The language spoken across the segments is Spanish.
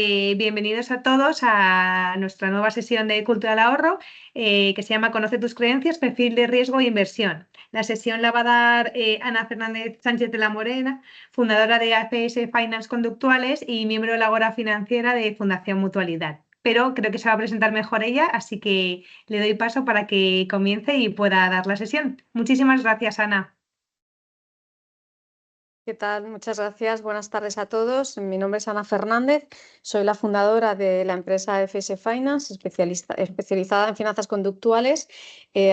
Bienvenidos a todos a nuestra nueva sesión de Cultura del Ahorro que se llama Conoce tus creencias, perfil de riesgo e inversión. La sesión la va a dar Ana Fernández Sánchez de la Morena, fundadora de ACS Finance Conductuales y miembro de la Agora Financiera de Fundación Mutualidad. Pero creo que se va a presentar mejor ella, así que le doy paso para que comience y pueda dar la sesión. Muchísimas gracias, Ana. ¿Qué tal? Muchas gracias. Buenas tardes a todos. Mi nombre es Ana Fernández. Soy la fundadora de la empresa FS Finance, especializada en finanzas conductuales.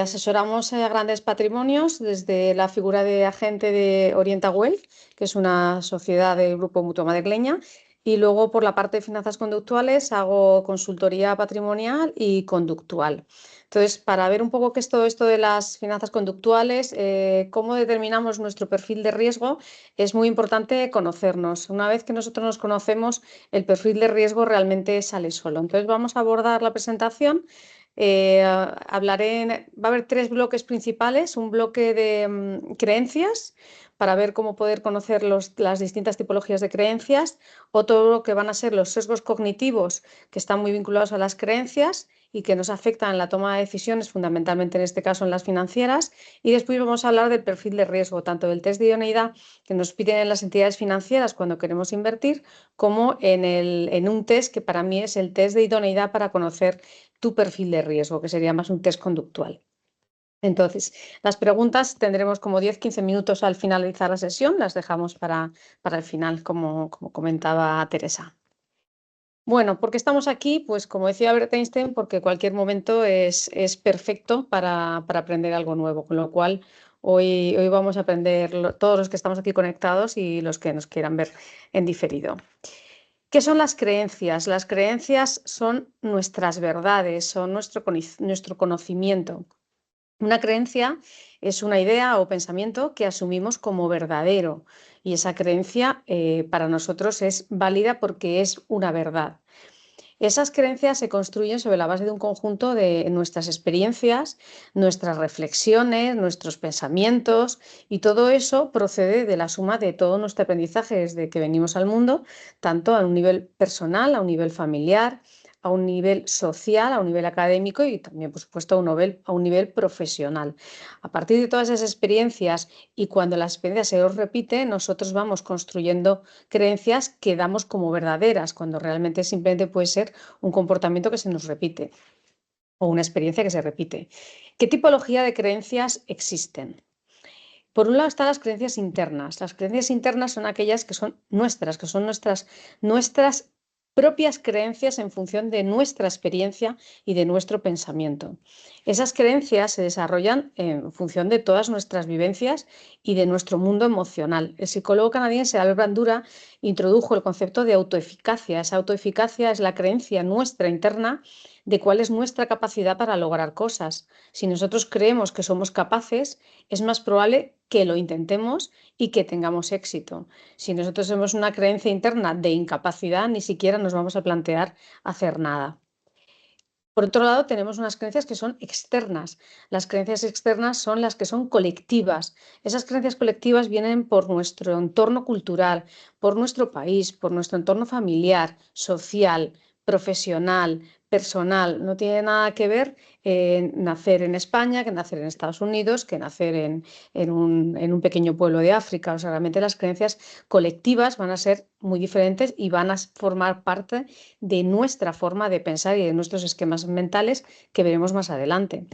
Asesoramos a grandes patrimonios desde la figura de agente de Orienta Wealth, que es una sociedad del Grupo Mutua Madrileña. Y luego, por la parte de finanzas conductuales, hago consultoría patrimonial y conductual. Entonces, para ver un poco qué es todo esto de las finanzas conductuales, cómo determinamos nuestro perfil de riesgo, es muy importante conocernos. Una vez que nosotros nos conocemos, el perfil de riesgo realmente sale solo. Entonces, vamos a abordar la presentación. Va a haber tres bloques principales, un bloque de creencias para ver cómo poder conocer las distintas tipologías de creencias, otro que van a ser los sesgos cognitivos que están muy vinculados a las creencias y que nos afectan en la toma de decisiones, fundamentalmente en este caso en las financieras, y después vamos a hablar del perfil de riesgo, tanto del test de idoneidad que nos piden en las entidades financieras cuando queremos invertir, como en un test que para mí es el test de idoneidad para conocer tu perfil de riesgo, que sería más un test conductual. Entonces, las preguntas tendremos como 10-15 minutos al finalizar la sesión, las dejamos para el final, como comentaba Teresa. Bueno, ¿por qué estamos aquí? Pues como decía Albert Einstein, porque cualquier momento es perfecto para aprender algo nuevo, con lo cual hoy vamos a aprender todos los que estamos aquí conectados y los que nos quieran ver en diferido. ¿Qué son las creencias? Las creencias son nuestras verdades, son nuestro conocimiento. Una creencia es una idea o pensamiento que asumimos como verdadero y esa creencia para nosotros es válida porque es una verdad. Esas creencias se construyen sobre la base de un conjunto de nuestras experiencias, nuestras reflexiones, nuestros pensamientos y todo eso procede de la suma de todo nuestro aprendizaje desde que venimos al mundo, tanto a un nivel personal, a un nivel familiar, a un nivel social, a un nivel académico y también, por supuesto, a un nivel profesional. A partir de todas esas experiencias y cuando la experiencia se nos repite, nosotros vamos construyendo creencias que damos como verdaderas, cuando realmente simplemente puede ser un comportamiento que se nos repite o una experiencia que se repite. ¿Qué tipología de creencias existen? Por un lado están las creencias internas. Las creencias internas son aquellas que son nuestras propias creencias en función de nuestra experiencia y de nuestro pensamiento. Esas creencias se desarrollan en función de todas nuestras vivencias y de nuestro mundo emocional. El psicólogo canadiense Albert Bandura introdujo el concepto de autoeficacia. Esa autoeficacia es la creencia nuestra interna de cuál es nuestra capacidad para lograr cosas. Si nosotros creemos que somos capaces, es más probable que lo intentemos y que tengamos éxito. Si nosotros tenemos una creencia interna de incapacidad, ni siquiera nos vamos a plantear hacer nada. Por otro lado, tenemos unas creencias que son externas. Las creencias externas son las que son colectivas. Esas creencias colectivas vienen por nuestro entorno cultural, por nuestro país, por nuestro entorno familiar, social, profesional, personal. No tiene nada que ver nacer en España que nacer en Estados Unidos, que nacer en un pequeño pueblo de África. O sea, realmente las creencias colectivas van a ser muy diferentes y van a formar parte de nuestra forma de pensar y de nuestros esquemas mentales que veremos más adelante.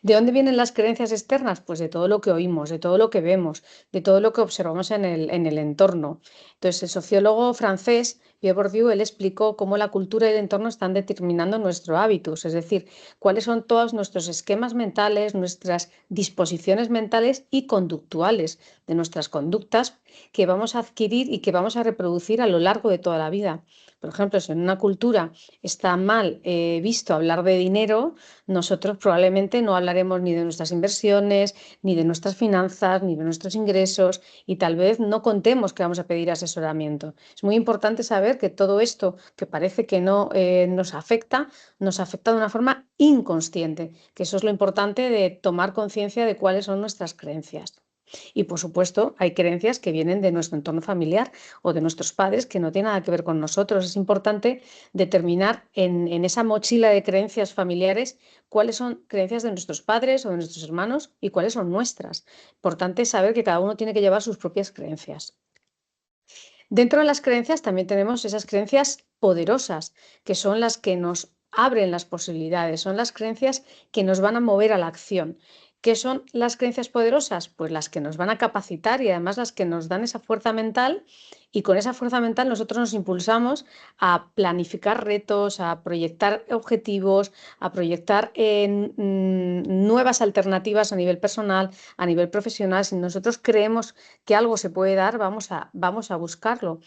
¿De dónde vienen las creencias externas? Pues de todo lo que oímos, de todo lo que vemos, de todo lo que observamos en el entorno. Entonces, el sociólogo francés Pierre Bourdieu, él explicó cómo la cultura y el entorno están determinando nuestro hábitus, es decir, cuáles son todos nuestros esquemas mentales, nuestras disposiciones mentales y conductuales de nuestras conductas que vamos a adquirir y que vamos a reproducir a lo largo de toda la vida. Por ejemplo, si en una cultura está mal visto hablar de dinero, nosotros probablemente no hablaremos ni de nuestras inversiones, ni de nuestras finanzas, ni de nuestros ingresos y tal vez no contemos que vamos a pedir asesoramiento. Es muy importante saber que todo esto que parece que no nos afecta de una forma inconsciente, que eso es lo importante de tomar conciencia de cuáles son nuestras creencias. Y por supuesto, hay creencias que vienen de nuestro entorno familiar o de nuestros padres que no tienen nada que ver con nosotros. Es importante determinar en esa mochila de creencias familiares cuáles son creencias de nuestros padres o de nuestros hermanos y cuáles son nuestras. Importante saber que cada uno tiene que llevar sus propias creencias. Dentro de las creencias también tenemos esas creencias poderosas, que son las que nos abren las posibilidades, son las creencias que nos van a mover a la acción. ¿Qué son las creencias poderosas? Pues las que nos van a capacitar y además las que nos dan esa fuerza mental, y con esa fuerza mental nosotros nos impulsamos a planificar retos, a proyectar objetivos, a proyectar nuevas alternativas a nivel personal, a nivel profesional. Si nosotros creemos que algo se puede dar, vamos a buscarlo.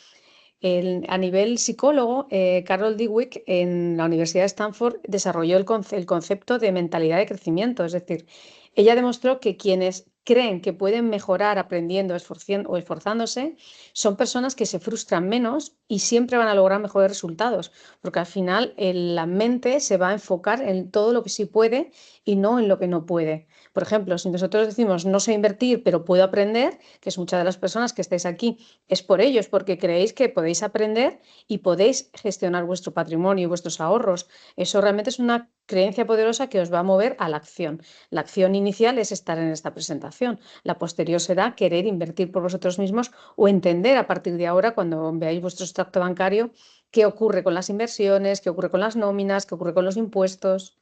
A nivel psicólogo, Carol Dweck en la Universidad de Stanford desarrolló el concepto de mentalidad de crecimiento. Es decir, ella demostró que quienes creen que pueden mejorar aprendiendo o esforzándose son personas que se frustran menos y siempre van a lograr mejores resultados, porque al final la mente se va a enfocar en todo lo que sí puede y no en lo que no puede. Por ejemplo, si nosotros decimos no sé invertir, pero puedo aprender, que es muchas de las personas que estáis aquí, es por ello, es porque creéis que podéis aprender y podéis gestionar vuestro patrimonio y vuestros ahorros. Eso realmente es una creencia poderosa que os va a mover a la acción. La acción inicial es estar en esta presentación. La posterior será querer invertir por vosotros mismos o entender a partir de ahora, cuando veáis vuestro extracto bancario, qué ocurre con las inversiones, qué ocurre con las nóminas, qué ocurre con los impuestos.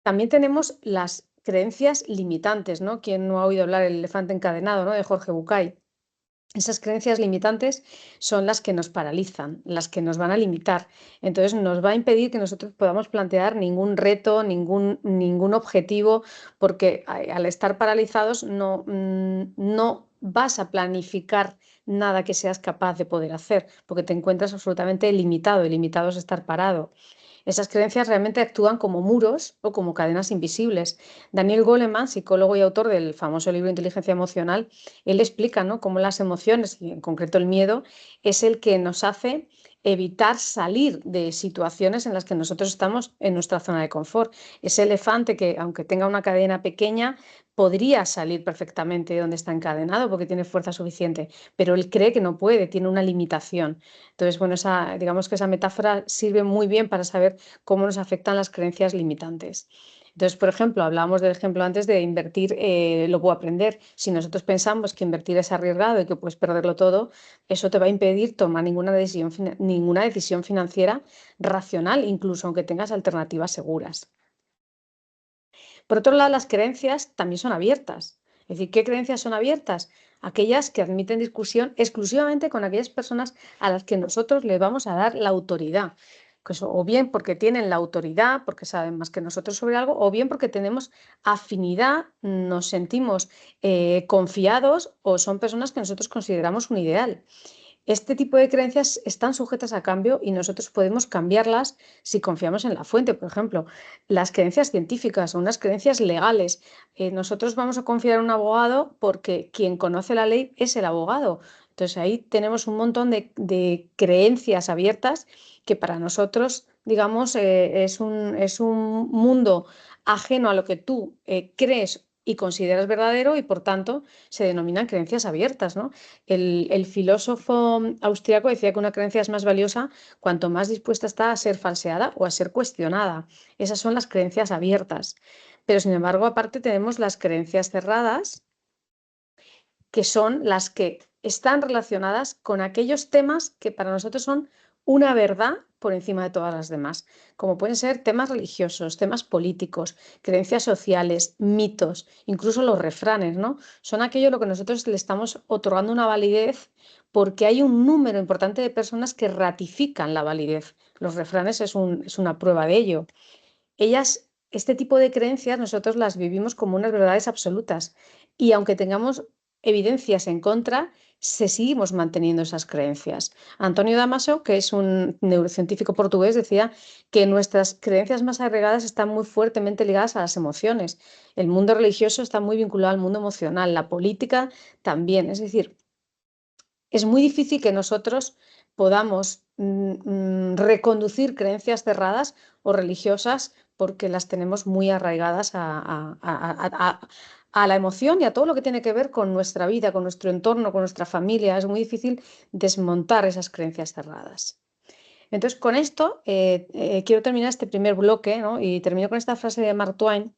También tenemos las creencias limitantes, ¿no? ¿Quién no ha oído hablar del elefante encadenado, ¿no? De Jorge Bucay. Esas creencias limitantes son las que nos paralizan, las que nos van a limitar. Entonces nos va a impedir que nosotros podamos plantear ningún reto, ningún objetivo, porque al estar paralizados no vas a planificar nada que seas capaz de poder hacer, porque te encuentras absolutamente limitado, y limitado es estar parado. Esas creencias realmente actúan como muros o como cadenas invisibles. Daniel Goleman, psicólogo y autor del famoso libro Inteligencia Emocional, él explica, ¿no?, cómo las emociones, y en concreto el miedo, es el que nos hace evitar salir de situaciones en las que nosotros estamos en nuestra zona de confort. Ese elefante que, aunque tenga una cadena pequeña, podría salir perfectamente de donde está encadenado porque tiene fuerza suficiente, pero él cree que no puede, tiene una limitación. Entonces, bueno, digamos que esa metáfora sirve muy bien para saber cómo nos afectan las creencias limitantes. Entonces, por ejemplo, hablábamos del ejemplo antes de invertir, lo puedo aprender. Si nosotros pensamos que invertir es arriesgado y que puedes perderlo todo, eso te va a impedir tomar ninguna decisión financiera racional, incluso aunque tengas alternativas seguras. Por otro lado, las creencias también son abiertas. Es decir, ¿qué creencias son abiertas? Aquellas que admiten discusión exclusivamente con aquellas personas a las que nosotros les vamos a dar la autoridad. Pues, o bien porque tienen la autoridad, porque saben más que nosotros sobre algo, o bien porque tenemos afinidad, nos sentimos confiados, o son personas que nosotros consideramos un ideal. Este tipo de creencias están sujetas a cambio y nosotros podemos cambiarlas si confiamos en la fuente. Por ejemplo, las creencias científicas o unas creencias legales. Nosotros vamos a confiar en un abogado porque quien conoce la ley es el abogado. Entonces ahí tenemos un montón de creencias abiertas que para nosotros, digamos, es un mundo ajeno a lo que tú crees y consideras verdadero, y por tanto se denominan creencias abiertas, ¿no? El filósofo austriaco decía que una creencia es más valiosa cuanto más dispuesta está a ser falseada o a ser cuestionada. Esas son las creencias abiertas. Pero, sin embargo, aparte tenemos las creencias cerradas, que son las que están relacionadas con aquellos temas que para nosotros son una verdad por encima de todas las demás, como pueden ser temas religiosos, temas políticos, creencias sociales, mitos, incluso los refranes, ¿no? Son aquello a lo que nosotros le estamos otorgando una validez porque hay un número importante de personas que ratifican la validez. Los refranes es una prueba de ello. Este tipo de creencias nosotros las vivimos como unas verdades absolutas, y aunque tengamos evidencias en contra, seguimos manteniendo esas creencias. Antonio Damasio, que es un neurocientífico portugués, decía que nuestras creencias más agregadas están muy fuertemente ligadas a las emociones. El mundo religioso está muy vinculado al mundo emocional, la política también. Es decir, es muy difícil que nosotros podamos reconducir creencias cerradas o religiosas porque las tenemos muy arraigadas a la emoción y a todo lo que tiene que ver con nuestra vida, con nuestro entorno, con nuestra familia. Es muy difícil desmontar esas creencias cerradas. Entonces, con esto quiero terminar este primer bloque, ¿no? Y termino con esta frase de Mark Twain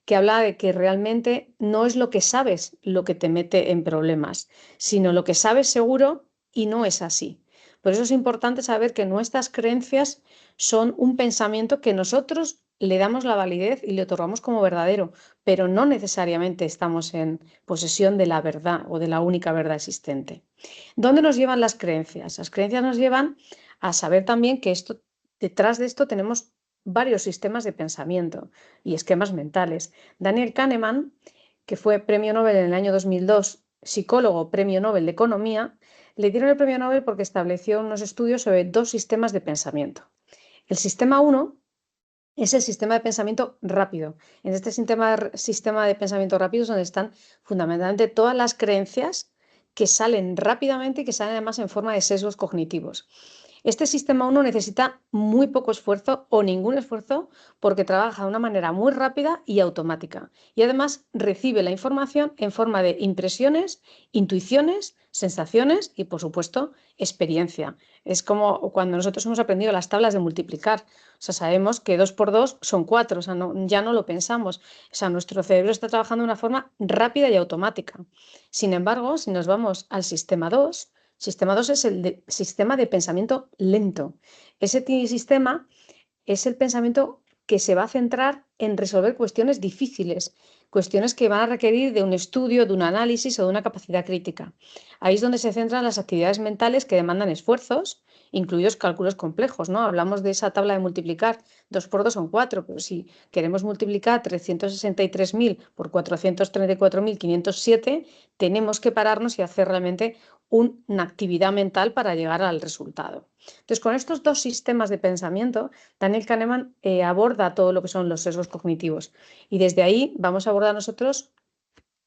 que habla de que realmente no es lo que sabes lo que te mete en problemas, sino lo que sabes seguro y no es así. Por eso es importante saber que nuestras creencias son un pensamiento que nosotros le damos la validez y le otorgamos como verdadero, pero no necesariamente estamos en posesión de la verdad o de la única verdad existente. ¿Dónde nos llevan las creencias? Las creencias nos llevan a saber también que detrás de esto tenemos varios sistemas de pensamiento y esquemas mentales. Daniel Kahneman, que fue premio Nobel en el año 2002, psicólogo, premio Nobel de Economía, le dieron el premio Nobel porque estableció unos estudios sobre dos sistemas de pensamiento. El sistema 1 es el sistema de pensamiento rápido. En este sistema de pensamiento rápido es donde están fundamentalmente todas las creencias que salen rápidamente y que salen además en forma de sesgos cognitivos. Este sistema 1 necesita muy poco esfuerzo o ningún esfuerzo porque trabaja de una manera muy rápida y automática. Y además recibe la información en forma de impresiones, intuiciones, sensaciones y, por supuesto, experiencia. Es como cuando nosotros hemos aprendido las tablas de multiplicar. O sea, sabemos que 2 por 2 son 4, o sea, ya no lo pensamos. O sea, nuestro cerebro está trabajando de una forma rápida y automática. Sin embargo, si nos vamos al sistema 2, sistema 2 es el sistema de pensamiento lento. Ese sistema es el pensamiento que se va a centrar en resolver cuestiones difíciles, cuestiones que van a requerir de un estudio, de un análisis o de una capacidad crítica. Ahí es donde se centran las actividades mentales que demandan esfuerzos, incluidos cálculos complejos, ¿no? Hablamos de esa tabla de multiplicar, 2 por 2 son 4, pero si queremos multiplicar 363.000 por 434.507, tenemos que pararnos y hacer realmente una actividad mental para llegar al resultado. Entonces, con estos dos sistemas de pensamiento, Daniel Kahneman aborda todo lo que son los sesgos cognitivos. Y desde ahí vamos a abordar nosotros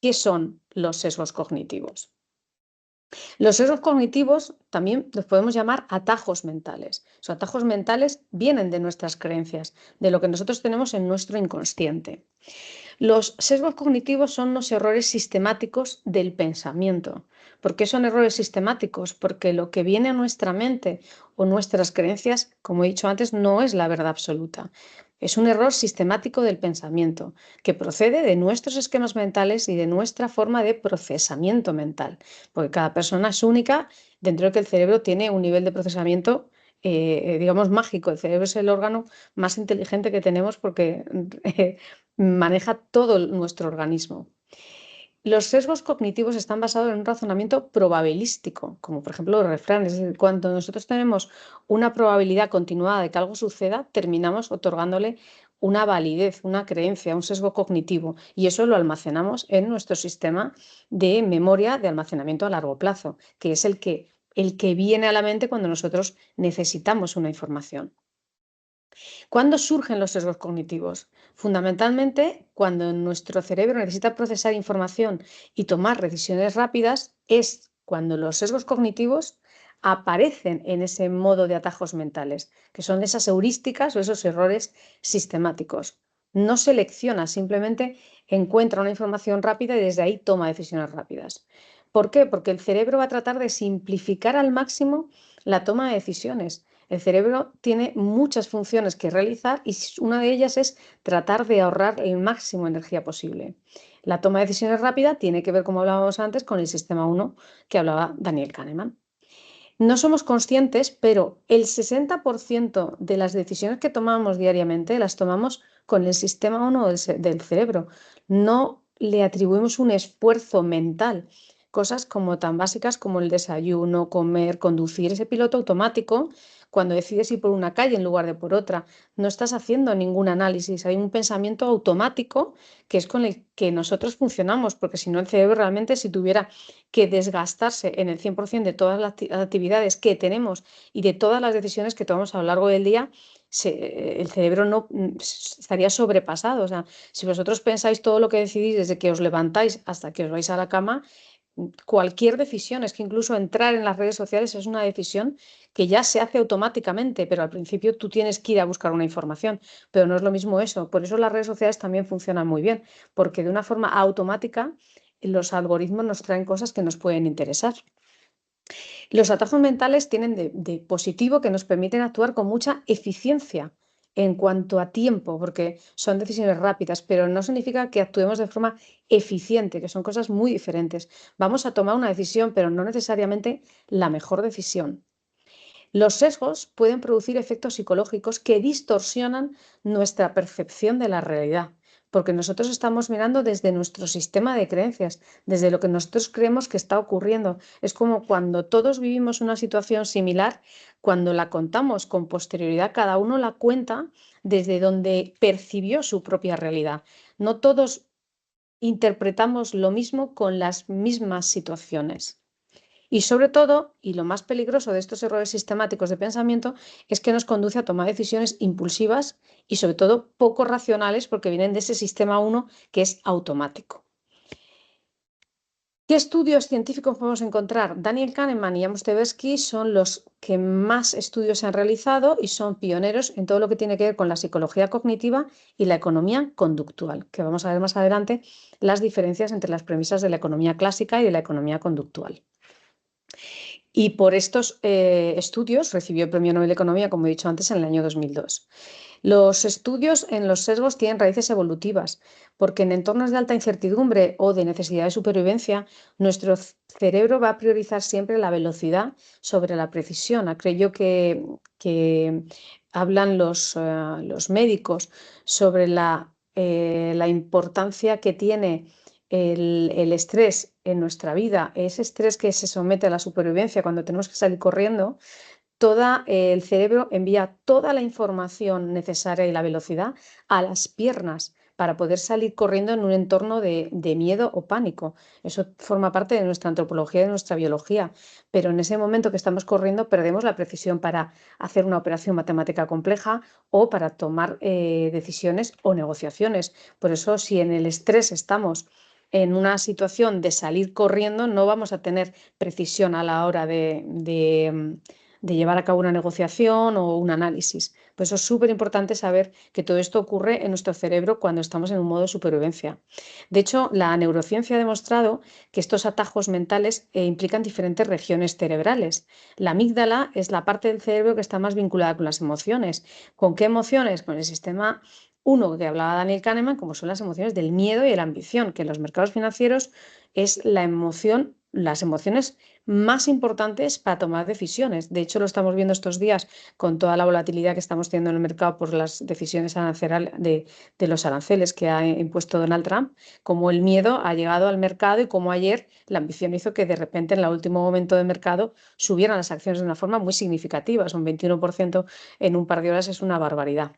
qué son los sesgos cognitivos. Los sesgos cognitivos también los podemos llamar atajos mentales. Los atajos mentales vienen de nuestras creencias, de lo que nosotros tenemos en nuestro inconsciente. Los sesgos cognitivos son los errores sistemáticos del pensamiento. ¿Por qué son errores sistemáticos? Porque lo que viene a nuestra mente o nuestras creencias, como he dicho antes, no es la verdad absoluta. Es un error sistemático del pensamiento que procede de nuestros esquemas mentales y de nuestra forma de procesamiento mental, porque cada persona es única dentro de que el cerebro tiene un nivel de procesamiento digamos, mágico. El cerebro es el órgano más inteligente que tenemos porque maneja todo nuestro organismo. Los sesgos cognitivos están basados en un razonamiento probabilístico, como por ejemplo los refranes. Es decir, cuando nosotros tenemos una probabilidad continuada de que algo suceda, terminamos otorgándole una validez, una creencia, un sesgo cognitivo, y eso lo almacenamos en nuestro sistema de memoria de almacenamiento a largo plazo, que es el que viene a la mente cuando nosotros necesitamos una información. ¿Cuándo surgen los sesgos cognitivos? Fundamentalmente, cuando nuestro cerebro necesita procesar información y tomar decisiones rápidas, es cuando los sesgos cognitivos aparecen en ese modo de atajos mentales, que son esas heurísticas o esos errores sistemáticos. No selecciona, simplemente encuentra una información rápida y desde ahí toma decisiones rápidas. ¿Por qué? Porque el cerebro va a tratar de simplificar al máximo la toma de decisiones. El cerebro tiene muchas funciones que realizar y una de ellas es tratar de ahorrar el máximo de energía posible. La toma de decisiones rápida tiene que ver, como hablábamos antes, con el sistema 1 que hablaba Daniel Kahneman. No somos conscientes, pero el 60% de las decisiones que tomamos diariamente las tomamos con el sistema 1 del cerebro. No le atribuimos un esfuerzo mental. Cosas como tan básicas como el desayuno, comer, conducir, ese piloto automático, cuando decides ir por una calle en lugar de por otra, no estás haciendo ningún análisis, hay un pensamiento automático que es con el que nosotros funcionamos, porque si no el cerebro realmente si tuviera que desgastarse en el 100% de todas las actividades que tenemos y de todas las decisiones que tomamos a lo largo del día, el cerebro no estaría sobrepasado. O sea, si vosotros pensáis todo lo que decidís desde que os levantáis hasta que os vais a la cama, cualquier decisión, es que incluso entrar en las redes sociales es una decisión que ya se hace automáticamente, pero al principio tú tienes que ir a buscar una información, pero no es lo mismo eso. Por eso las redes sociales también funcionan muy bien, porque de una forma automática los algoritmos nos traen cosas que nos pueden interesar. Los atajos mentales tienen de positivo que nos permiten actuar con mucha eficiencia en cuanto a tiempo, porque son decisiones rápidas, pero no significa que actuemos de forma eficiente, que son cosas muy diferentes. Vamos a tomar una decisión, pero no necesariamente la mejor decisión. Los sesgos pueden producir efectos psicológicos que distorsionan nuestra percepción de la realidad, porque nosotros estamos mirando desde nuestro sistema de creencias, desde lo que nosotros creemos que está ocurriendo. Es como cuando todos vivimos una situación similar, cuando la contamos con posterioridad, cada uno la cuenta desde donde percibió su propia realidad. No todos interpretamos lo mismo con las mismas situaciones. Y sobre todo, y lo más peligroso de estos errores sistemáticos de pensamiento, es que nos conduce a tomar decisiones impulsivas y sobre todo poco racionales porque vienen de ese sistema 1 que es automático. ¿Qué estudios científicos podemos encontrar? Daniel Kahneman y Amos Tversky son los que más estudios se han realizado y son pioneros en todo lo que tiene que ver con la psicología cognitiva y la economía conductual, que vamos a ver más adelante las diferencias entre las premisas de la economía clásica y de la economía conductual. Y por estos estudios recibió el Premio Nobel de Economía, como he dicho antes, en el año 2002. Los estudios en los sesgos tienen raíces evolutivas, porque en entornos de alta incertidumbre o de necesidad de supervivencia, nuestro cerebro va a priorizar siempre la velocidad sobre la precisión. Aquello que hablan los médicos sobre la importancia que tiene el estrés en nuestra vida, ese estrés que se somete a la supervivencia cuando tenemos que salir corriendo, el cerebro envía toda la información necesaria y la velocidad a las piernas para poder salir corriendo en un entorno de miedo o pánico. Eso forma parte de nuestra antropología y de nuestra biología, pero en ese momento que estamos corriendo perdemos la precisión para hacer una operación matemática compleja o para tomar decisiones o negociaciones. Por eso, si en el estrés estamos en una situación de salir corriendo, no vamos a tener precisión a la hora de llevar a cabo una negociación o un análisis. Por eso es súper importante saber que todo esto ocurre en nuestro cerebro cuando estamos en un modo de supervivencia. De hecho, la neurociencia ha demostrado que estos atajos mentales implican diferentes regiones cerebrales. La amígdala es la parte del cerebro que está más vinculada con las emociones. ¿Con qué emociones? Con el sistema 1 que hablaba Daniel Kahneman, como son las emociones del miedo y de la ambición, que en los mercados financieros es las emociones más importantes para tomar decisiones. De hecho, lo estamos viendo estos días con toda la volatilidad que estamos teniendo en el mercado por las decisiones de los aranceles que ha impuesto Donald Trump, como el miedo ha llegado al mercado y como ayer la ambición hizo que de repente en el último momento del mercado subieran las acciones de una forma muy significativa. Un 21% en un par de horas es una barbaridad.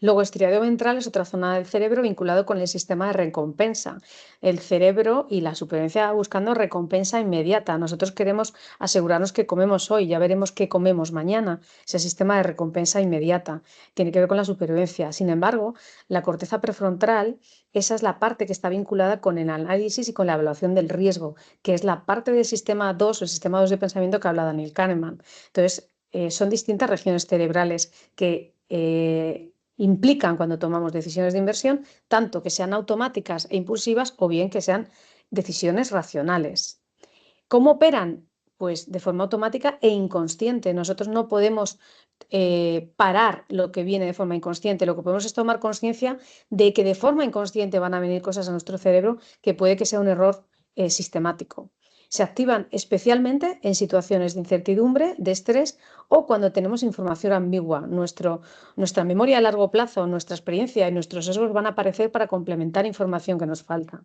Luego, estriado ventral es otra zona del cerebro vinculado con el sistema de recompensa. El cerebro y la supervivencia buscando recompensa inmediata. Nosotros queremos asegurarnos que comemos hoy, ya veremos qué comemos mañana. Ese sistema de recompensa inmediata tiene que ver con la supervivencia. Sin embargo, la corteza prefrontal, esa es la parte que está vinculada con el análisis y con la evaluación del riesgo, que es la parte del sistema 2 o el sistema 2 de pensamiento que habla Daniel Kahneman. Entonces, son distintas regiones cerebrales que implican cuando tomamos decisiones de inversión, tanto que sean automáticas e impulsivas o bien que sean decisiones racionales. ¿Cómo operan? Pues de forma automática e inconsciente. Nosotros no podemos parar lo que viene de forma inconsciente. Lo que podemos es tomar conciencia de que de forma inconsciente van a venir cosas a nuestro cerebro que puede que sea un error sistemático. Se activan especialmente en situaciones de incertidumbre, de estrés o cuando tenemos información ambigua. Nuestra memoria a largo plazo, nuestra experiencia y nuestros sesgos van a aparecer para complementar información que nos falta.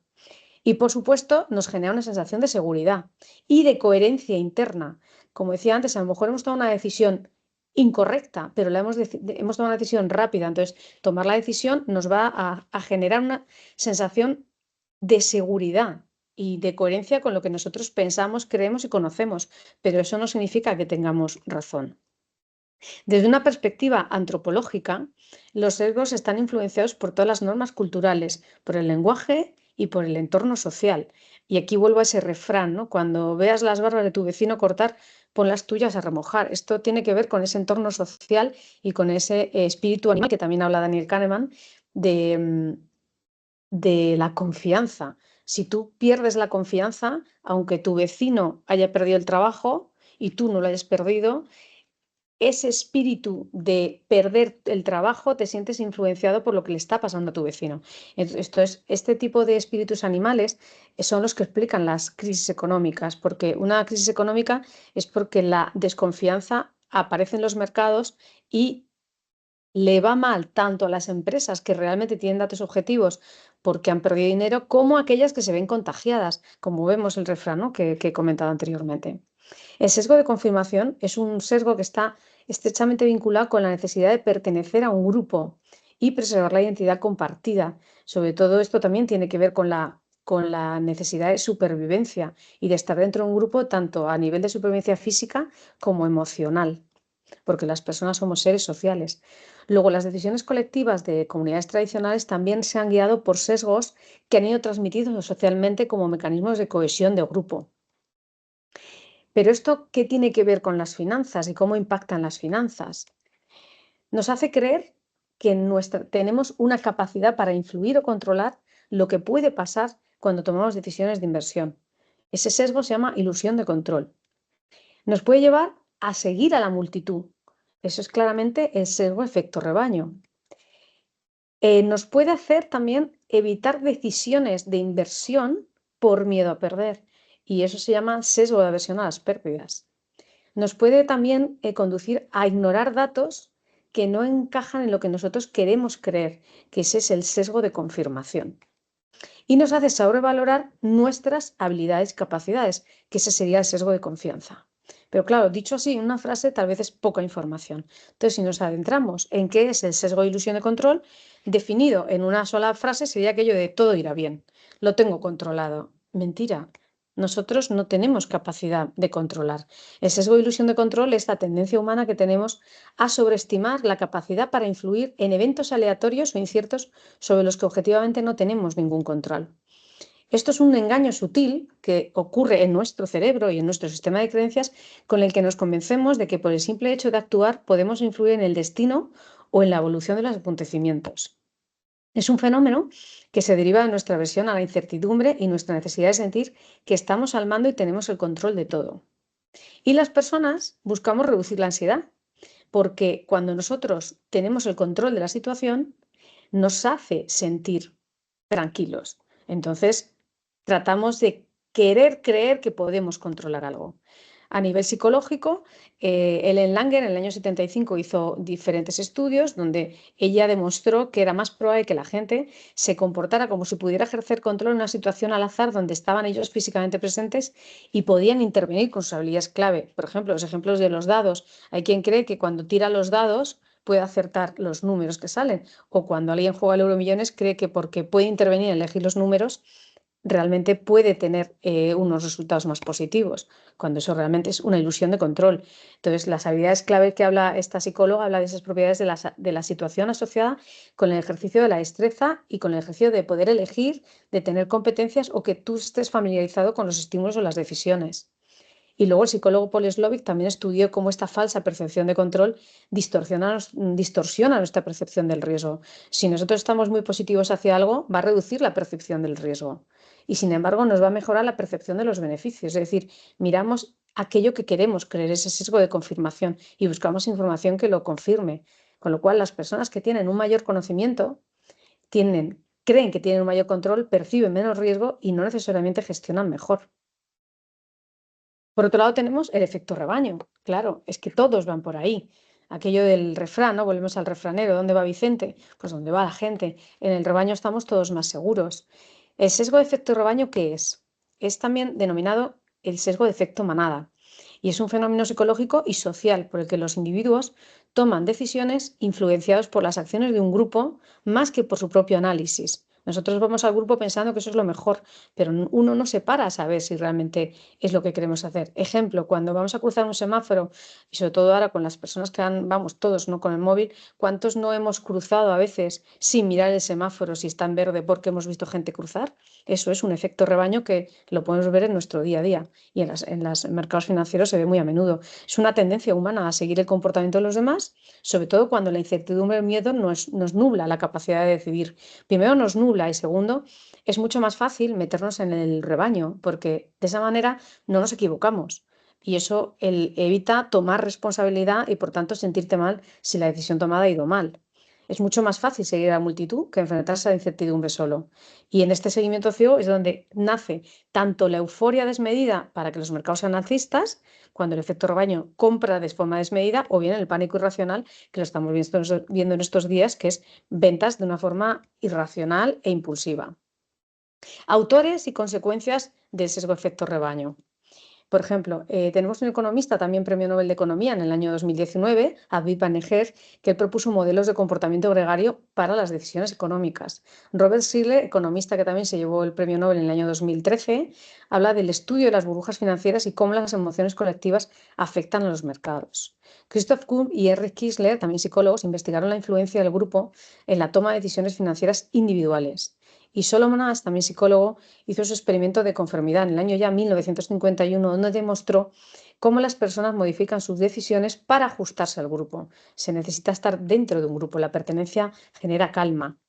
Y, por supuesto, nos genera una sensación de seguridad y de coherencia interna. Como decía antes, a lo mejor hemos tomado una decisión incorrecta, pero hemos tomado una decisión rápida. Entonces, tomar la decisión nos va a generar una sensación de seguridad y de coherencia con lo que nosotros pensamos, creemos y conocemos, pero eso no significa que tengamos razón. Desde una perspectiva antropológica, los sesgos están influenciados por todas las normas culturales, por el lenguaje y por el entorno social. Y aquí vuelvo a ese refrán, ¿no? Cuando veas las barbas de tu vecino cortar, pon las tuyas a remojar. Esto tiene que ver con ese entorno social y con ese espíritu animal que también habla Daniel Kahneman de la confianza. Si tú pierdes la confianza, aunque tu vecino haya perdido el trabajo y tú no lo hayas perdido, ese espíritu de perder el trabajo te sientes influenciado por lo que le está pasando a tu vecino. Este tipo de espíritus animales son los que explican las crisis económicas, porque una crisis económica es porque la desconfianza aparece en los mercados y le va mal tanto a las empresas que realmente tienen datos objetivos porque han perdido dinero, como a aquellas que se ven contagiadas, como vemos el refrán, ¿no? que he comentado anteriormente. El sesgo de confirmación es un sesgo que está estrechamente vinculado con la necesidad de pertenecer a un grupo y preservar la identidad compartida. Sobre todo esto también tiene que ver con la necesidad de supervivencia y de estar dentro de un grupo tanto a nivel de supervivencia física como emocional, porque las personas somos seres sociales. Luego, las decisiones colectivas de comunidades tradicionales también se han guiado por sesgos que han ido transmitidos socialmente como mecanismos de cohesión de grupo. Pero esto, ¿qué tiene que ver con las finanzas y cómo impactan las finanzas? Nos hace creer que tenemos una capacidad para influir o controlar lo que puede pasar cuando tomamos decisiones de inversión. Ese sesgo se llama ilusión de control. Nos puede llevar a seguir a la multitud. Eso es claramente el sesgo efecto rebaño. Nos puede hacer también evitar decisiones de inversión por miedo a perder. Y eso se llama sesgo de aversión a las pérdidas. Nos puede también conducir a ignorar datos que no encajan en lo que nosotros queremos creer, que ese es el sesgo de confirmación. Y nos hace sobrevalorar nuestras habilidades y capacidades, que ese sería el sesgo de confianza. Pero claro, dicho así, en una frase tal vez es poca información. Entonces, si nos adentramos en qué es el sesgo de ilusión de control, definido en una sola frase sería aquello de todo irá bien, lo tengo controlado. Mentira. Nosotros no tenemos capacidad de controlar. El sesgo de ilusión de control es la tendencia humana que tenemos a sobreestimar la capacidad para influir en eventos aleatorios o inciertos sobre los que objetivamente no tenemos ningún control. Esto es un engaño sutil que ocurre en nuestro cerebro y en nuestro sistema de creencias, con el que nos convencemos de que por el simple hecho de actuar podemos influir en el destino o en la evolución de los acontecimientos. Es un fenómeno que se deriva de nuestra aversión a la incertidumbre y nuestra necesidad de sentir que estamos al mando y tenemos el control de todo. Y las personas buscamos reducir la ansiedad, porque cuando nosotros tenemos el control de la situación, nos hace sentir tranquilos. Entonces, tratamos de querer creer que podemos controlar algo. A nivel psicológico, Ellen Langer en el año 75 hizo diferentes estudios donde ella demostró que era más probable que la gente se comportara como si pudiera ejercer control en una situación al azar donde estaban ellos físicamente presentes y podían intervenir con sus habilidades clave. Por ejemplo, los ejemplos de los dados. Hay quien cree que cuando tira los dados puede acertar los números que salen, o cuando alguien juega al Euromillones cree que porque puede intervenir en elegir los números realmente puede tener unos resultados más positivos, cuando eso realmente es una ilusión de control. Entonces, las habilidades clave que habla esta psicóloga habla de esas propiedades de la situación asociada con el ejercicio de la destreza y con el ejercicio de poder elegir, de tener competencias o que tú estés familiarizado con los estímulos o las decisiones. Y luego el psicólogo Paul Slovic también estudió cómo esta falsa percepción de control distorsiona nuestra percepción del riesgo. Si nosotros estamos muy positivos hacia algo, va a reducir la percepción del riesgo. Y sin embargo, nos va a mejorar la percepción de los beneficios. Es decir, miramos aquello que queremos creer, ese sesgo de confirmación, y buscamos información que lo confirme. Con lo cual, las personas que tienen un mayor conocimiento creen que tienen un mayor control, perciben menos riesgo y no necesariamente gestionan mejor. Por otro lado, tenemos el efecto rebaño. Claro, es que todos van por ahí. Aquello del refrán, ¿no? Volvemos al refranero. ¿Dónde va Vicente? Pues donde va la gente. En el rebaño estamos todos más seguros. ¿El sesgo de efecto rebaño qué es? Es también denominado el sesgo de efecto manada. Y es un fenómeno psicológico y social por el que los individuos toman decisiones influenciados por las acciones de un grupo más que por su propio análisis. Nosotros vamos al grupo pensando que eso es lo mejor, pero uno no se para a saber si realmente es lo que queremos hacer. Ejemplo, cuando vamos a cruzar un semáforo, y sobre todo ahora con las personas que vamos todos, ¿no? Con el móvil, ¿cuántos no hemos cruzado a veces sin mirar el semáforo si está en verde porque hemos visto gente cruzar? Eso es un efecto rebaño que lo podemos ver en nuestro día a día y en los mercados financieros se ve muy a menudo. Es una tendencia humana a seguir el comportamiento de los demás, sobre todo cuando la incertidumbre o el miedo nos nubla la capacidad de decidir. Primero nos nubla y segundo, es mucho más fácil meternos en el rebaño porque de esa manera no nos equivocamos. Y eso evita tomar responsabilidad y, por tanto, sentirte mal si la decisión tomada ha ido mal. Es mucho más fácil seguir a la multitud que enfrentarse a la incertidumbre solo. Y en este seguimiento ciego es donde nace tanto la euforia desmedida para que los mercados sean alcistas, cuando el efecto rebaño compra de forma desmedida, o bien el pánico irracional, que lo estamos viendo en estos días, que es ventas de una forma irracional e impulsiva. Autores y consecuencias del sesgo efecto rebaño. Por ejemplo, tenemos un economista, también premio Nobel de Economía en el año 2019, Aviv Banejer, que él propuso modelos de comportamiento gregario para las decisiones económicas. Robert Shiller, economista que también se llevó el premio Nobel en el año 2013, habla del estudio de las burbujas financieras y cómo las emociones colectivas afectan a los mercados. Christoph Kuhn y Eric Kiesler, también psicólogos, investigaron la influencia del grupo en la toma de decisiones financieras individuales. Y Solomon Asch, también psicólogo, hizo su experimento de conformidad en el año ya 1951, donde demostró cómo las personas modifican sus decisiones para ajustarse al grupo. Se necesita estar dentro de un grupo, la pertenencia genera calma.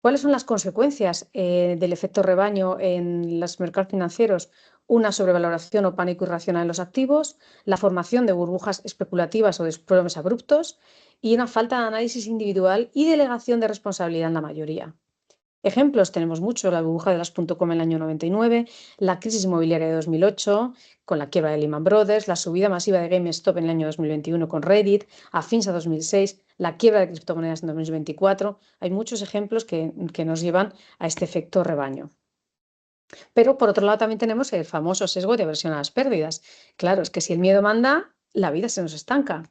¿Cuáles son las consecuencias del efecto rebaño en los mercados financieros? Una sobrevaloración o pánico irracional en los activos, la formación de burbujas especulativas o desplomes abruptos y una falta de análisis individual y delegación de responsabilidad en la mayoría. Ejemplos tenemos muchos, la burbuja de las .com en el año 99, la crisis inmobiliaria de 2008 con la quiebra de Lehman Brothers, la subida masiva de GameStop en el año 2021 con Reddit, Afinsa 2006, la quiebra de criptomonedas en 2024. Hay muchos ejemplos que nos llevan a este efecto rebaño. Pero por otro lado también tenemos el famoso sesgo de aversión a las pérdidas. Claro, es que si el miedo manda, la vida se nos estanca.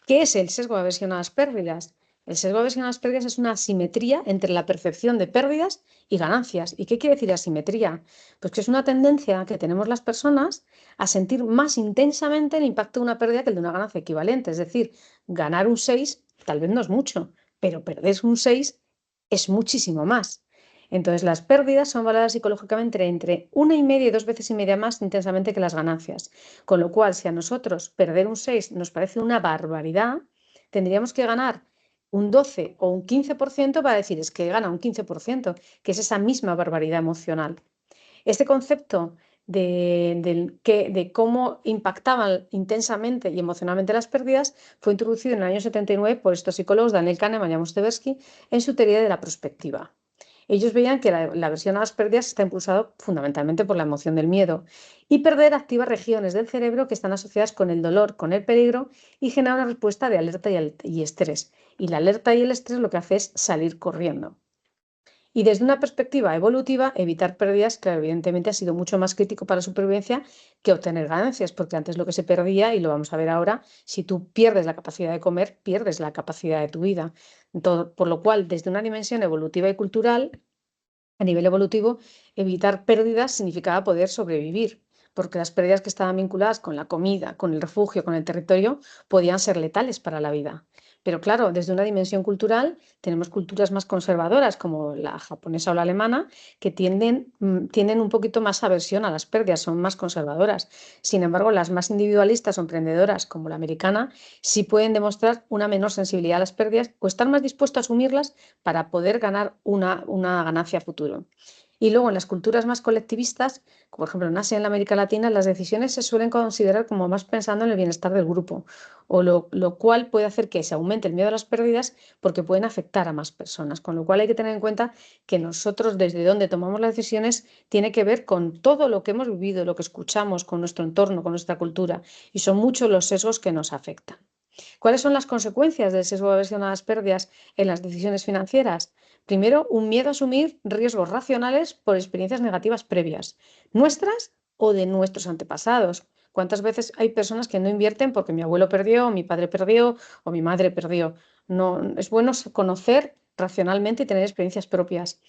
¿Qué es el sesgo de aversión a las pérdidas? El sesgo de aversión a las pérdidas es una asimetría entre la percepción de pérdidas y ganancias. ¿Y qué quiere decir asimetría? Pues que es una tendencia que tenemos las personas a sentir más intensamente el impacto de una pérdida que el de una ganancia equivalente. Es decir, ganar un 6 tal vez no es mucho, pero perder un 6 es muchísimo más. Entonces, las pérdidas son valoradas psicológicamente entre 1,5 y 2 veces y media más intensamente que las ganancias. Con lo cual, si a nosotros perder un 6 nos parece una barbaridad, tendríamos que ganar un 12 o un 15% para decir es que gana un 15%, que es esa misma barbaridad emocional. Este concepto de cómo impactaban intensamente y emocionalmente las pérdidas fue introducido en el año 79 por estos psicólogos Daniel Kahneman y Amos Tversky en su teoría de la perspectiva. Ellos veían que la aversión a las pérdidas está impulsado fundamentalmente por la emoción del miedo y perder activa regiones del cerebro que están asociadas con el dolor, con el peligro y genera una respuesta de alerta y estrés. Y la alerta y el estrés lo que hace es salir corriendo. Y desde una perspectiva evolutiva, evitar pérdidas, claro, evidentemente ha sido mucho más crítico para la supervivencia que obtener ganancias, porque antes lo que se perdía, y lo vamos a ver ahora, si tú pierdes la capacidad de comer, pierdes la capacidad de tu vida. Por lo cual, desde una dimensión evolutiva y cultural, a nivel evolutivo, evitar pérdidas significaba poder sobrevivir, porque las pérdidas que estaban vinculadas con la comida, con el refugio, con el territorio, podían ser letales para la vida. Pero claro, desde una dimensión cultural, tenemos culturas más conservadoras, como la japonesa o la alemana, que tienen un poquito más aversión a las pérdidas, son más conservadoras. Sin embargo, las más individualistas o emprendedoras, como la americana, sí pueden demostrar una menor sensibilidad a las pérdidas o estar más dispuestos a asumirlas para poder ganar una ganancia a futuro. Y luego en las culturas más colectivistas, como por ejemplo en Asia y en la América Latina, las decisiones se suelen considerar como más pensando en el bienestar del grupo, o lo cual puede hacer que se aumente el miedo a las pérdidas porque pueden afectar a más personas. Con lo cual hay que tener en cuenta que nosotros desde donde tomamos las decisiones tiene que ver con todo lo que hemos vivido, lo que escuchamos, con nuestro entorno, con nuestra cultura, y son muchos los sesgos que nos afectan. ¿Cuáles son las consecuencias del sesgo de aversión a las pérdidas en las decisiones financieras? Primero, un miedo a asumir riesgos racionales por experiencias negativas previas, nuestras o de nuestros antepasados. ¿Cuántas veces hay personas que no invierten porque mi abuelo perdió, mi padre perdió o mi madre perdió? No, es bueno conocer racionalmente y tener experiencias propias.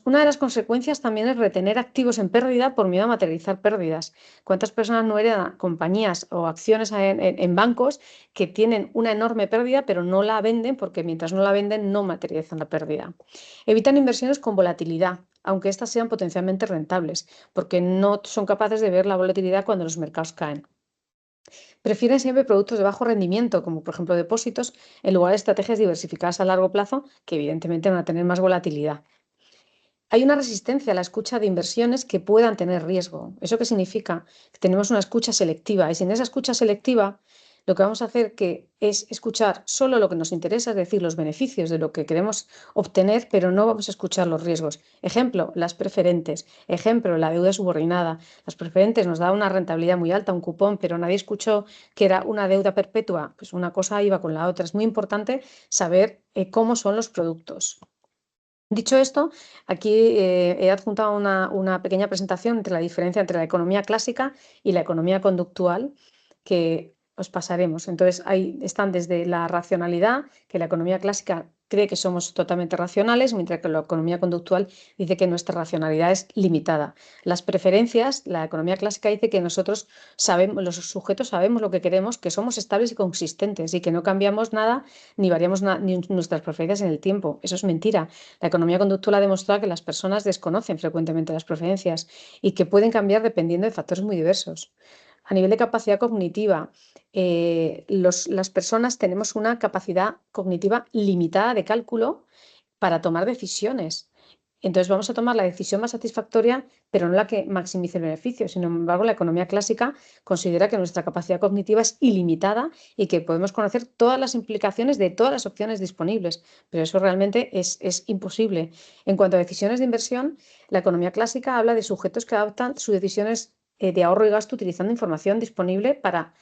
Una de las consecuencias también es retener activos en pérdida por miedo a materializar pérdidas. ¿Cuántas personas no heredan compañías o acciones en bancos que tienen una enorme pérdida pero no la venden porque mientras no la venden no materializan la pérdida? Evitan inversiones con volatilidad, aunque éstas sean potencialmente rentables, porque no son capaces de ver la volatilidad cuando los mercados caen. Prefieren siempre productos de bajo rendimiento, como por ejemplo depósitos, en lugar de estrategias diversificadas a largo plazo, que evidentemente van a tener más volatilidad. Hay una resistencia a la escucha de inversiones que puedan tener riesgo. ¿Eso qué significa? Que tenemos una escucha selectiva y sin esa escucha selectiva lo que vamos a hacer es escuchar solo lo que nos interesa, es decir, los beneficios de lo que queremos obtener, pero no vamos a escuchar los riesgos. Ejemplo, las preferentes. Ejemplo, la deuda subordinada. Las preferentes nos da una rentabilidad muy alta, un cupón, pero nadie escuchó que era una deuda perpetua. Pues una cosa iba con la otra. Es muy importante saber cómo son los productos. Dicho esto, aquí he adjuntado una pequeña presentación entre la diferencia entre la economía clásica y la economía conductual que os pasaremos. Entonces, ahí están desde la racionalidad, que la economía clásica cree que somos totalmente racionales, mientras que la economía conductual dice que nuestra racionalidad es limitada. Las preferencias, la economía clásica dice que nosotros sabemos, los sujetos sabemos lo que queremos, que somos estables y consistentes y que no cambiamos nada ni variamos ni nuestras preferencias en el tiempo. Eso es mentira. La economía conductual ha demostrado que las personas desconocen frecuentemente las preferencias y que pueden cambiar dependiendo de factores muy diversos. A nivel de capacidad cognitiva, las personas tenemos una capacidad cognitiva limitada de cálculo para tomar decisiones. Entonces vamos a tomar la decisión más satisfactoria, pero no la que maximice el beneficio. Sin embargo, la economía clásica considera que nuestra capacidad cognitiva es ilimitada y que podemos conocer todas las implicaciones de todas las opciones disponibles, pero eso realmente es imposible. En cuanto a decisiones de inversión, la economía clásica habla de sujetos que adoptan sus decisiones de ahorro y gasto utilizando información disponible para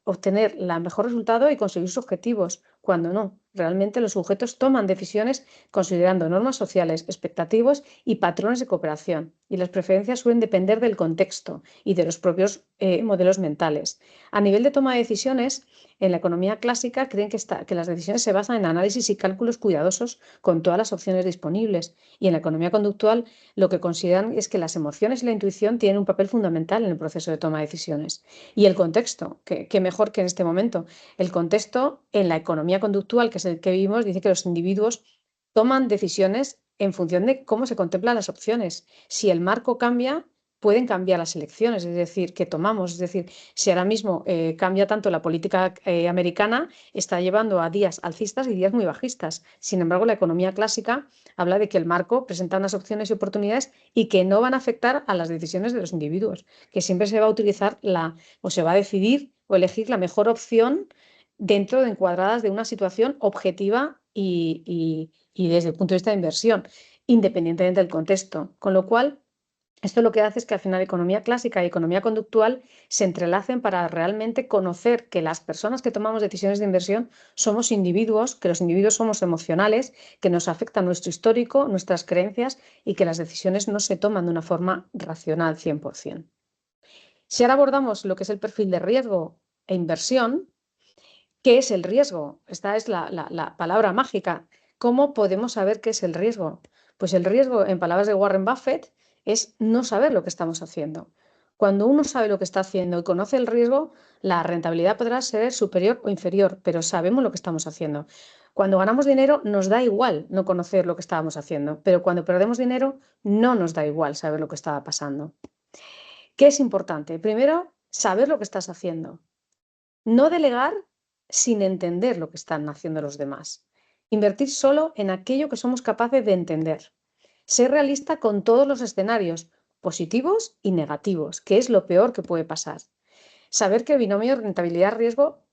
obtener el mejor resultado y conseguir sus objetivos, cuando no. Realmente los sujetos toman decisiones considerando normas sociales, expectativas y patrones de cooperación, y las preferencias suelen depender del contexto y de los propios modelos mentales. A nivel de toma de decisiones, en la economía clásica creen que las decisiones se basan en análisis y cálculos cuidadosos con todas las opciones disponibles, y en la economía conductual lo que consideran es que las emociones y la intuición tienen un papel fundamental en el proceso de toma de decisiones. Y el contexto, que mejor que en este momento. El contexto en la economía conductual, que es el que vivimos, dice que los individuos toman decisiones en función de cómo se contemplan las opciones. Si el marco cambia, pueden cambiar las elecciones, es decir, que tomamos. Es decir, si ahora mismo cambia tanto la política americana, está llevando a días alcistas y días muy bajistas. Sin embargo, la economía clásica habla de que el marco presenta unas opciones y oportunidades y que no van a afectar a las decisiones de los individuos, que siempre se va a utilizar o se va a decidir o elegir la mejor opción dentro de encuadradas de una situación objetiva y desde el punto de vista de inversión, independientemente del contexto. Con lo cual, esto lo que hace es que al final economía clásica y economía conductual se entrelacen para realmente conocer que las personas que tomamos decisiones de inversión somos individuos, que los individuos somos emocionales, que nos afecta nuestro histórico, nuestras creencias y que las decisiones no se toman de una forma racional 100%. Si ahora abordamos lo que es el perfil de riesgo e inversión, ¿qué es el riesgo? Esta es la palabra mágica. ¿Cómo podemos saber qué es el riesgo? Pues el riesgo, en palabras de Warren Buffett, es no saber lo que estamos haciendo. Cuando uno sabe lo que está haciendo y conoce el riesgo, la rentabilidad podrá ser superior o inferior, pero sabemos lo que estamos haciendo. Cuando ganamos dinero nos da igual no conocer lo que estábamos haciendo, pero cuando perdemos dinero no nos da igual saber lo que estaba pasando. ¿Qué es importante? Primero, saber lo que estás haciendo. No delegar sin entender lo que están haciendo los demás. Invertir solo en aquello que somos capaces de entender. Ser realista con todos los escenarios, positivos y negativos, que es lo peor que puede pasar. Saber que el binomio rentabilidad-riesgo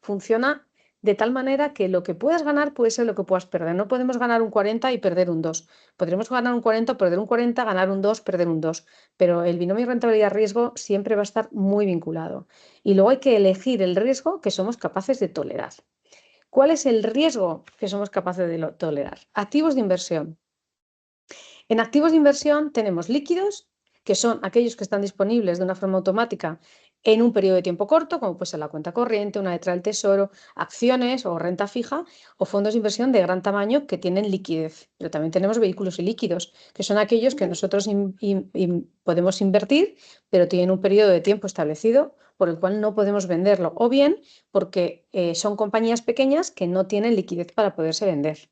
funciona de tal manera que lo que puedas ganar puede ser lo que puedas perder. No podemos ganar un 40 y perder un 2. Podremos ganar un 40, perder un 40, ganar un 2, perder un 2. Pero el binomio rentabilidad-riesgo siempre va a estar muy vinculado. Y luego hay que elegir el riesgo que somos capaces de tolerar. ¿Cuál es el riesgo que somos capaces de tolerar? Activos de inversión. En activos de inversión tenemos líquidos, que son aquellos que están disponibles de una forma automática en un periodo de tiempo corto, como puede ser la cuenta corriente, una letra del tesoro, acciones o renta fija o fondos de inversión de gran tamaño que tienen liquidez. Pero también tenemos vehículos ilíquidos, que son aquellos que nosotros podemos invertir, pero tienen un periodo de tiempo establecido por el cual no podemos venderlo, o bien porque son compañías pequeñas que no tienen liquidez para poderse vender.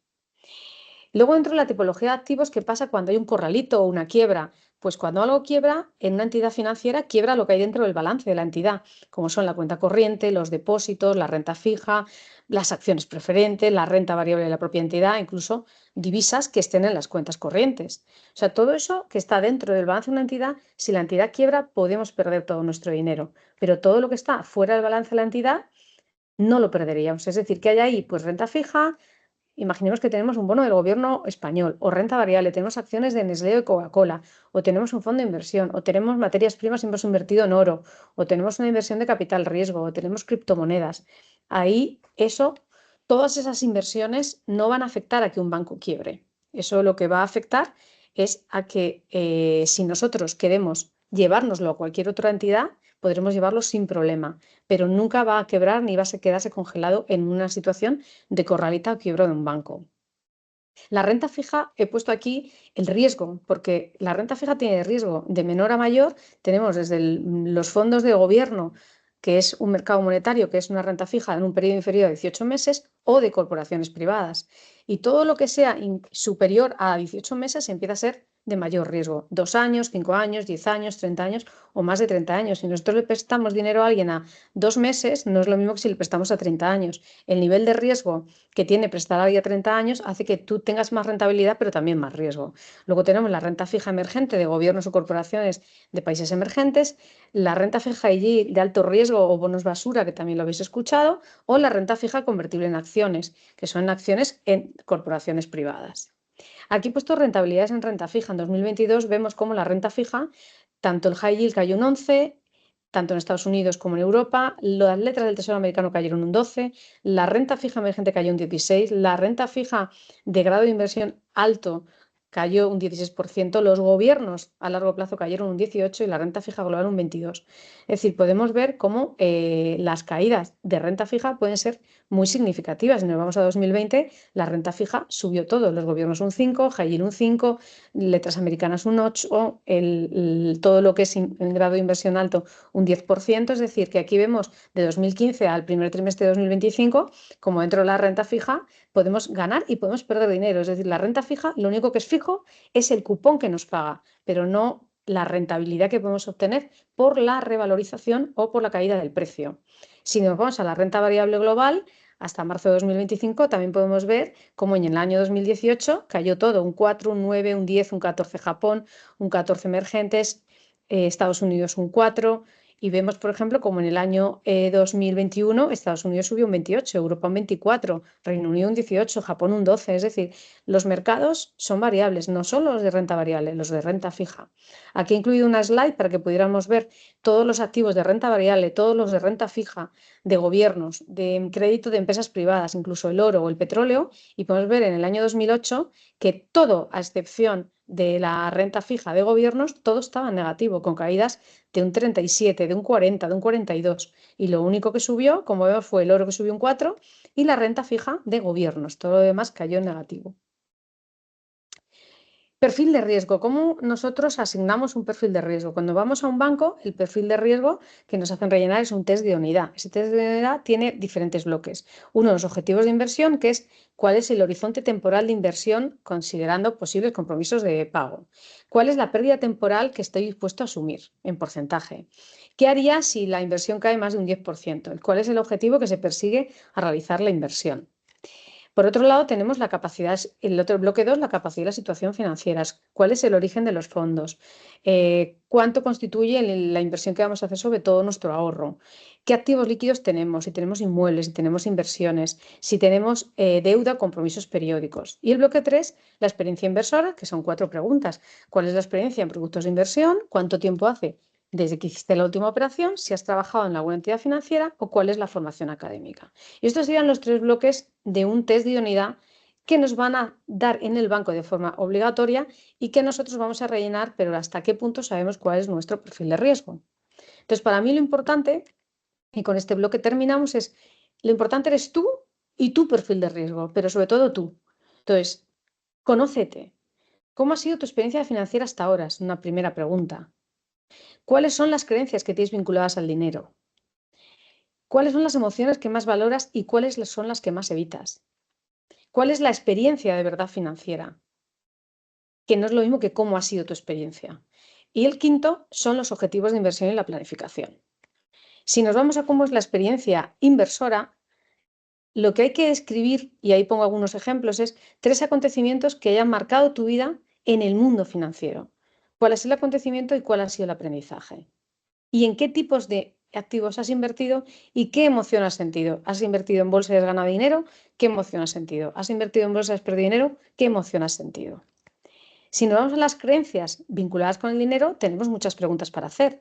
Luego, dentro de la tipología de activos, ¿qué pasa cuando hay un corralito o una quiebra? Pues cuando algo quiebra en una entidad financiera, quiebra lo que hay dentro del balance de la entidad, como son la cuenta corriente, los depósitos, la renta fija, las acciones preferentes, la renta variable de la propia entidad, incluso divisas que estén en las cuentas corrientes. O sea, todo eso que está dentro del balance de una entidad, si la entidad quiebra, podemos perder todo nuestro dinero, pero todo lo que está fuera del balance de la entidad no lo perderíamos. Es decir, que hay ahí pues renta fija. Imaginemos que tenemos un bono del gobierno español o renta variable, tenemos acciones de Nestlé o Coca-Cola, o tenemos un fondo de inversión, o tenemos materias primas y hemos invertido en oro, o tenemos una inversión de capital riesgo, o tenemos criptomonedas. Ahí todas esas inversiones no van a afectar a que un banco quiebre. Eso lo que va a afectar es a que si nosotros queremos llevárnoslo a cualquier otra entidad, podremos llevarlo sin problema, pero nunca va a quebrar ni va a quedarse congelado en una situación de corralita o quiebra de un banco. La renta fija, he puesto aquí el riesgo, porque la renta fija tiene riesgo de menor a mayor. Tenemos desde los fondos de gobierno, que es un mercado monetario, que es una renta fija en un periodo inferior a 18 meses, o de corporaciones privadas. Y todo lo que sea superior a 18 meses empieza a ser de mayor riesgo. 2 años, 5 años, 10 años, 30 años o más de 30 años. Si nosotros le prestamos dinero a alguien a 2 meses, no es lo mismo que si le prestamos a 30 años. El nivel de riesgo que tiene prestar a alguien a 30 años hace que tú tengas más rentabilidad, pero también más riesgo. Luego tenemos la renta fija emergente de gobiernos o corporaciones de países emergentes, la renta fija allí de alto riesgo o bonos basura, que también lo habéis escuchado, o la renta fija convertible en acciones, que son acciones en corporaciones privadas. Aquí he puesto rentabilidades en renta fija. En 2022 vemos cómo la renta fija, tanto el high yield cayó un 11, tanto en Estados Unidos como en Europa, las letras del Tesoro americano cayeron un 12, la renta fija emergente cayó un 16, la renta fija de grado de inversión alto cayó un 16%, los gobiernos a largo plazo cayeron un 18% y la renta fija global un 22%. Es decir, podemos ver cómo las caídas de renta fija pueden ser muy significativas. Si nos vamos a 2020, la renta fija subió todo, los gobiernos un 5, high yield un 5, letras americanas un 8, todo lo que es en grado de inversión alto un 10%, es decir, que aquí vemos de 2015 al primer trimestre de 2025, como dentro de la renta fija, podemos ganar y podemos perder dinero. Es decir, la renta fija, lo único que es fijo es el cupón que nos paga, pero no la rentabilidad que podemos obtener por la revalorización o por la caída del precio. Si nos vamos a la renta variable global, hasta marzo de 2025 también podemos ver cómo en el año 2018 cayó todo, un 4, un 9, un 10, un 14 Japón, un 14 emergentes, Estados Unidos un 4, y vemos, por ejemplo, como en el año 2021 Estados Unidos subió un 28, Europa un 24, Reino Unido un 18, Japón un 12. Es decir, los mercados son variables, no solo los de renta variable, los de renta fija. Aquí he incluido una slide para que pudiéramos ver todos los activos de renta variable, todos los de renta fija, de gobiernos, de crédito de empresas privadas, incluso el oro o el petróleo, y podemos ver en el año 2008 que todo, a excepción de la renta fija de gobiernos, todo estaba en negativo, con caídas de un 37, de un 40, de un 42. Y lo único que subió, como vemos, fue el oro, que subió un 4, y la renta fija de gobiernos. Todo lo demás cayó en negativo. Perfil de riesgo. ¿Cómo nosotros asignamos un perfil de riesgo? Cuando vamos a un banco, el perfil de riesgo que nos hacen rellenar es un test de idoneidad. Ese test de idoneidad tiene diferentes bloques. Uno, los objetivos de inversión, que es cuál es el horizonte temporal de inversión considerando posibles compromisos de pago. ¿Cuál es la pérdida temporal que estoy dispuesto a asumir en porcentaje? ¿Qué haría si la inversión cae más de un 10%? ¿Cuál es el objetivo que se persigue a realizar la inversión? Por otro lado, tenemos la capacidad, el otro bloque 2, la capacidad y la situación financiera. ¿Cuál es el origen de los fondos? ¿Cuánto constituye la inversión que vamos a hacer sobre todo nuestro ahorro? ¿Qué activos líquidos tenemos? Si tenemos inmuebles, si tenemos inversiones, si tenemos deuda, compromisos periódicos. Y el bloque 3, la experiencia inversora, que son 4 preguntas. ¿Cuál es la experiencia en productos de inversión? ¿Cuánto tiempo hace desde que hiciste la última operación? ¿Si has trabajado en alguna entidad financiera? ¿O cuál es la formación académica? Y estos serían los 3 bloques de un test de idoneidad que nos van a dar en el banco de forma obligatoria y que nosotros vamos a rellenar, pero hasta qué punto sabemos cuál es nuestro perfil de riesgo. Entonces, para mí lo importante, y con este bloque terminamos, es lo importante eres tú y tu perfil de riesgo, pero sobre todo tú. Entonces, conócete. ¿Cómo ha sido tu experiencia financiera hasta ahora? Es una primera pregunta. ¿Cuáles son las creencias que tienes vinculadas al dinero? ¿Cuáles son las emociones que más valoras y cuáles son las que más evitas? ¿Cuál es la experiencia de verdad financiera? Que no es lo mismo que cómo ha sido tu experiencia. Y el quinto son los objetivos de inversión y la planificación. Si nos vamos a cómo es la experiencia inversora, lo que hay que escribir, y ahí pongo algunos ejemplos, es 3 acontecimientos que hayan marcado tu vida en el mundo financiero. ¿Cuál es el acontecimiento y cuál ha sido el aprendizaje? ¿Y en qué tipos de activos has invertido y qué emoción has sentido? ¿Has invertido en bolsa y has ganado dinero? ¿Qué emoción has sentido? ¿Has invertido en bolsa y has perdido dinero? ¿Qué emoción has sentido? Si nos vamos a las creencias vinculadas con el dinero, tenemos muchas preguntas para hacer.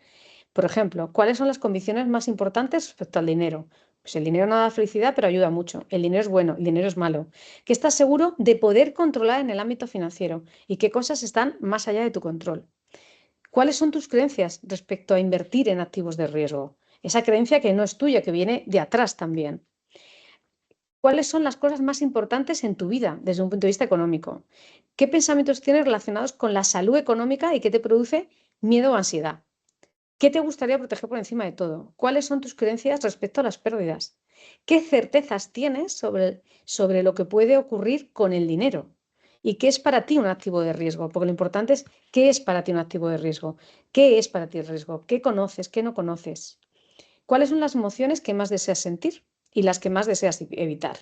Por ejemplo, ¿cuáles son las condiciones más importantes respecto al dinero? Pues el dinero no da felicidad, pero ayuda mucho. El dinero es bueno, el dinero es malo. ¿Qué estás seguro de poder controlar en el ámbito financiero? ¿Y qué cosas están más allá de tu control? ¿Cuáles son tus creencias respecto a invertir en activos de riesgo? Esa creencia que no es tuya, que viene de atrás también. ¿Cuáles son las cosas más importantes en tu vida desde un punto de vista económico? ¿Qué pensamientos tienes relacionados con la salud económica y qué te produce miedo o ansiedad? ¿Qué te gustaría proteger por encima de todo? ¿Cuáles son tus creencias respecto a las pérdidas? ¿Qué certezas tienes sobre lo que puede ocurrir con el dinero? ¿Y qué es para ti un activo de riesgo? Porque lo importante es qué es para ti un activo de riesgo. ¿Qué es para ti el riesgo? ¿Qué conoces? ¿Qué no conoces? ¿Cuáles son las emociones que más deseas sentir y las que más deseas evitar?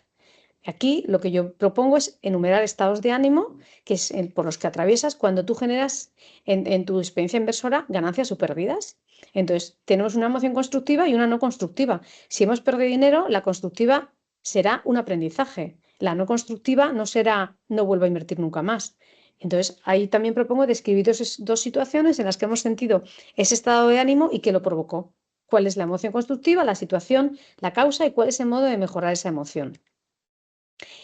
Aquí lo que yo propongo es enumerar estados de ánimo que es por los que atraviesas cuando tú generas en tu experiencia inversora ganancias o pérdidas. Entonces, tenemos una emoción constructiva y una no constructiva. Si hemos perdido dinero, la constructiva será un aprendizaje. La no constructiva no será no vuelvo a invertir nunca más. Entonces, ahí también propongo describir dos situaciones en las que hemos sentido ese estado de ánimo y qué lo provocó. ¿Cuál es la emoción constructiva, la situación, la causa y cuál es el modo de mejorar esa emoción?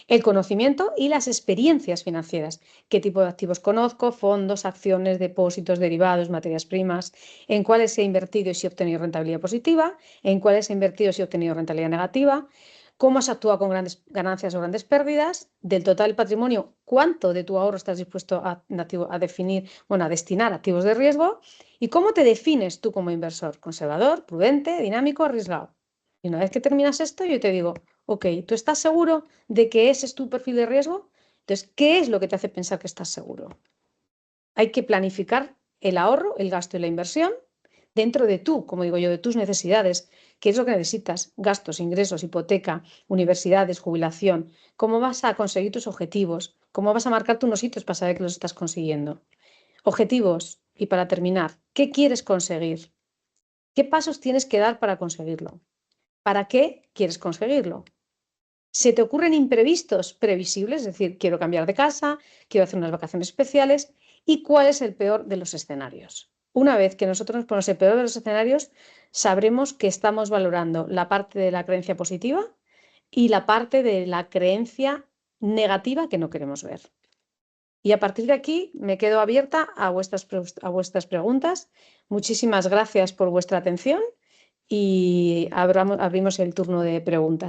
El conocimiento y las experiencias financieras. ¿Qué tipo de activos conozco? Fondos, acciones, depósitos, derivados, materias primas. ¿En cuáles he invertido y si he obtenido rentabilidad positiva? ¿En cuáles he invertido y si he obtenido rentabilidad negativa? ¿Cómo has actuado con grandes ganancias o grandes pérdidas? Del total del patrimonio, ¿cuánto de tu ahorro estás dispuesto a definir, a destinar a activos de riesgo? ¿Y cómo te defines tú como inversor? ¿Conservador, prudente, dinámico, arriesgado? Y una vez que terminas esto, yo te digo, ok, ¿tú estás seguro de que ese es tu perfil de riesgo? Entonces, ¿qué es lo que te hace pensar que estás seguro? Hay que planificar el ahorro, el gasto y la inversión dentro de tú, como digo yo, de tus necesidades. ¿Qué es lo que necesitas? Gastos, ingresos, hipoteca, universidades, jubilación. ¿Cómo vas a conseguir tus objetivos? ¿Cómo vas a marcarte unos hitos para saber que los estás consiguiendo? Objetivos. Y para terminar, ¿qué quieres conseguir? ¿Qué pasos tienes que dar para conseguirlo? ¿Para qué quieres conseguirlo? ¿Se te ocurren imprevistos previsibles? Es decir, quiero cambiar de casa, quiero hacer unas vacaciones especiales. ¿Y cuál es el peor de los escenarios? Una vez que nosotros nos ponemos el peor de los escenarios, sabremos que estamos valorando la parte de la creencia positiva y la parte de la creencia negativa que no queremos ver. Y a partir de aquí me quedo abierta a vuestras preguntas. Muchísimas gracias por vuestra atención y abrimos el turno de preguntas.